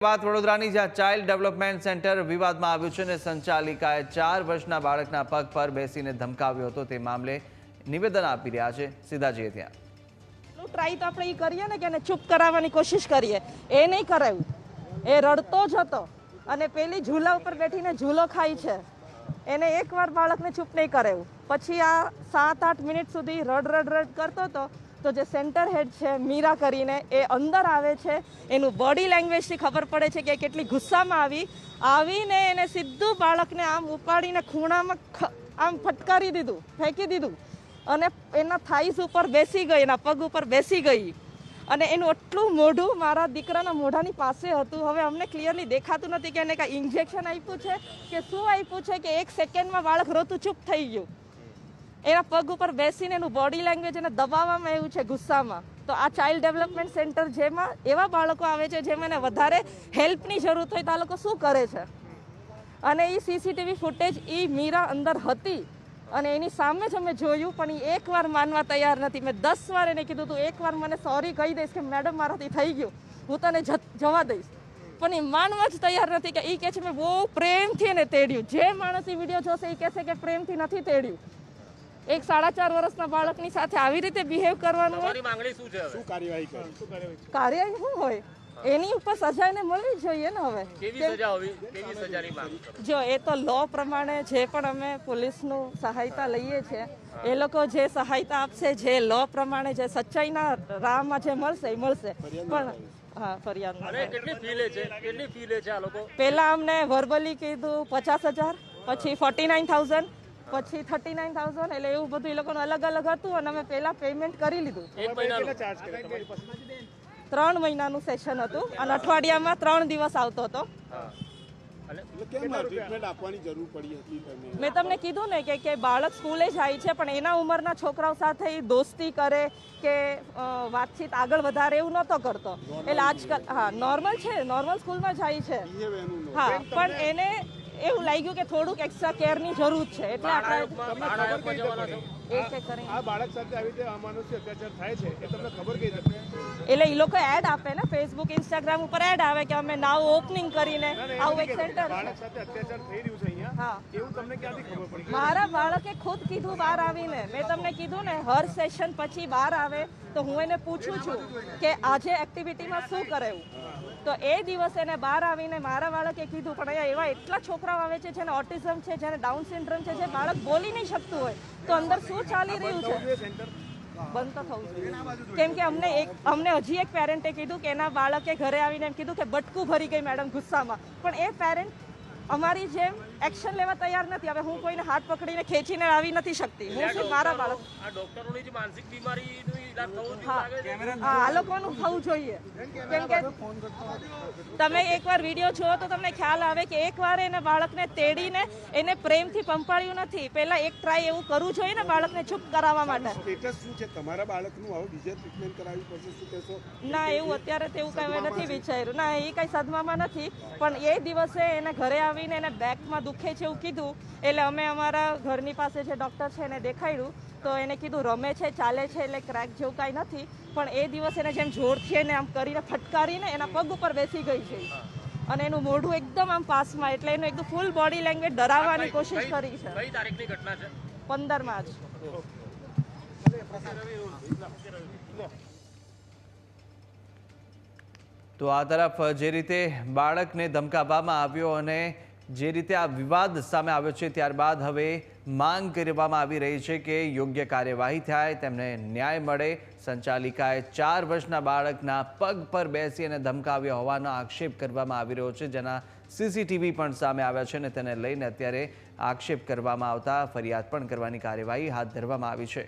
વાત વડોદરાની જ્યાં ચાઇલ્ડ ડેવલપમેન્ટ સેન્ટર વિવાદમાં આવ્યું છે અને સંચાલિકાએ 4 વર્ષના બાળકના પગ પર બેસીને ધમકાવ્યો હતો તે મામલે નિવેદન આપી રહ્યા છે। સીધા જઈએ ત્યાં। ટ્રાય તો આપણે કરીએ ને કે એને ચૂપ કરાવવાની કોશિશ કરીએ, એ નહીં કરાવ્યું, એ રડતો જ હતો અને પેલી ઝૂલા ઉપર બેઠીને ઝૂલો ખાય છે, એને એકવાર બાળકને ચૂપ નહીં કરાવ્યું। પછી આ 7-8 મિનિટ સુધી રડ કરતો હતો તો જે સેન્ટર હેડ છે મીરા કરીને એ અંદર આવે છે, એનું બોડી લેંગ્વેજથી ખબર પડે છે કે કેટલી ગુસ્સામાં આવીને એને સીધું બાળકને આમ ઉપાડીને ખૂણામાં આમ ફટકારી દીધું, ફેંકી દીધું અને એના થાઈસ ઉપર બેસી ગઈ, એના પગ ઉપર બેસી ગઈ અને એનું આટલું મોઢું મારા દીકરાના મોઢાની પાસે હતું। હવે અમને ક્લિયરલી દેખાતું નથી કે એને કાંઈ ઇન્જેક્શન આપ્યું છે કે શું આપ્યું છે કે 1 સેકન્ડમાં બાળક રોતું ચૂપ થઈ ગયું। એના પગ ઉપર બેસીને એનું બોડી લેંગ્વેજ એને દબાવવામાં આવ્યું છે ગુસ્સામાં। તો આ ચાઇલ્ડ ડેવલપમેન્ટ સેન્ટર જેમાં એવા બાળકો આવે છે જેમને વધારે હેલ્પની જરૂર હોય તો આ લોકો શું કરે છે? અને એ સીસીટીવી ફૂટેજ એ મીરા અંદર હતી અને એની સામે જ અમે જોયું, પણ એ એકવાર માનવા તૈયાર નથી। મેં 10 વાર એને કીધું તું એકવાર મને સોરી કહી દઈશ કે મેડમ મારાથી થઈ ગયું, હું તને જવા દઈશ, પણ એ માનવા જ તૈયાર નથી। કે એ કહે છે મેં બહુ પ્રેમથી એને તેડ્યું। જે માણસ એ વિડીયો જોશે એ કહેશે કે પ્રેમથી નથી તેડ્યું। એક 4.5 વર્ષના બાળકની સાથે આવી રીતે બિહેવ કરવાનું હોય, કાર્યવાહી શું હોય એની ઉપર સજા એને મળવી જોઈએ ને। હવે જો એ તો લો પ્રમાણે જે પણ અમે પોલીસનું સહાયતા લઈએ છીએ, એ લોકો જે સહાયતા આપશે, જે લો પ્રમાણે જે સચ્ચાઈના રાહમાં જે મળશે એ મળશે। પણ હા, ફરિયાદ પહેલા અમને વર્બલી કીધું 50,000, પછી 49,000, પછી 39,000, એટલે એવું બધું એ લોકોનું અલગ હતું અને અમે પહેલા પેમેન્ટ કરી લીધું। 3 મહિનાનું સેશન હતું અને અઠવાડિયામાં 3 દિવસ આવતો હતો। મેં તમને કીધું ને કે બાળક સ્કૂલે જાય છે પણ એના ઉંમરના છોકરાઓ સાથે દોસ્તી કરે કે વાતચીત આગળ વધારે એવું નહોતો કરતો। એટલે આજકાલ હા નોર્મલ છે, નોર્મલ સ્કૂલમાં જાય છે, હા, પણ એને એવું લાગ્યું કે થોડુંક એક્સ્ટ્રા કેરની જરૂર છે, એટલે આપણે એટલે એ લોકો એડ આપે ને ફેસબુક, ઇન્સ્ટાગ્રામ ઉપર એડ આવે કે અમે નાવ ઓપનિંગ કરીને આવું એક સેન્ટર મારા બાળકે ખુદ કીધું બહાર આવીને। મેં તમને કીધું ને હર સેશન પછી બહાર આવે તો હું એને પૂછું છું કે આજે એક્ટિવિટીમાં શું કરાયું, તો એ દિવસે એને બહાર આવીને મારા બાળકે કીધું, પણ અહીંયા એવા એટલા છોકરાઓ આવે છે જેને ઓટિઝમ છે, જેને ડાઉન સિન્ડ્રોમ છે, જે બાળક બોલી નહીં શકતું હોય, તો અંદર શું ચાલી રહ્યું છે? બંધ તો થવું જોઈએ, કેમ કે અમને હજી એક પેરેન્ટે કીધું કે એના બાળકે ઘરે આવીને એમ કીધું કે બટકું ભરી ગઈ મેડમ ગુસ્સામાં, પણ એ પેરેન્ટ અમારી જેમ એક્શન લેવા તૈયાર નથી। હવે હું કોઈને હાથ પકડીને ખેંચીને આવી નથી શકતી, હું શું મારા બાળક આ લોકોનું થવું જોઈએ, કેમ કે તમે એકવાર વિડીયો જુઓ તો તમને ખ્યાલ આવે કે એકવાર એને બાળકને તેડીને એને પ્રેમથી પંપાળ્યું નથી, પહેલા એક ટ્રાય એવું કરવું જોઈએ ને બાળકને ચૂપ કરાવવા માટે। ના, એવું અત્યારે તેવું કઈ નથી વિચાર્યું, ના એ કઈ સદમામાં નથી, પણ એ દિવસે એને ઘરે આવીને એને બેકમાં દુખે છે એવું કીધું, એટલે અમે અમારા ઘરની પાસે જે ડૉક્ટર છે એને દેખાડ્યું તો એને કીધું રમે છે, ચાલે છે, એટલે ક્રેક જેવું કાંઈ નથી, પણ એ દિવસે એને જેમ જોરથી એને આમ કરીને ફટકારીને એના પગ ઉપર બેસી ગઈ છે અને એનું મોઢું એકદમ આમ પાસમાં, એટલે એનું એકદમ ફૂલ બોડી લેંગ્વેજ ડરાવવાની કોશિશ કરી છે। 15 માર્ચ। તો આ તરફ જે રીતે બાળકને ધમકાવવામાં આવ્યો અને જે રીતે આ વિવાદ સામે આવ્યો છે, ત્યારબાદ હવે માંગ કરવામાં આવી રહી છે કે યોગ્ય કાર્યવાહી થાય, તેમને ન્યાય મળે। સંચાલિકાએ 4 વર્ષના બાળકના પગ પર બેસી અને ધમકાવ્યા હોવાનો આક્ષેપ કરવામાં આવી રહ્યો છે, જેના સીસીટીવી પણ સામે આવ્યા છે અને તેને લઈને અત્યારે આક્ષેપ કરવામાં આવતા ફરિયાદ પણ કરવાની કાર્યવાહી હાથ ધરવામાં આવી છે।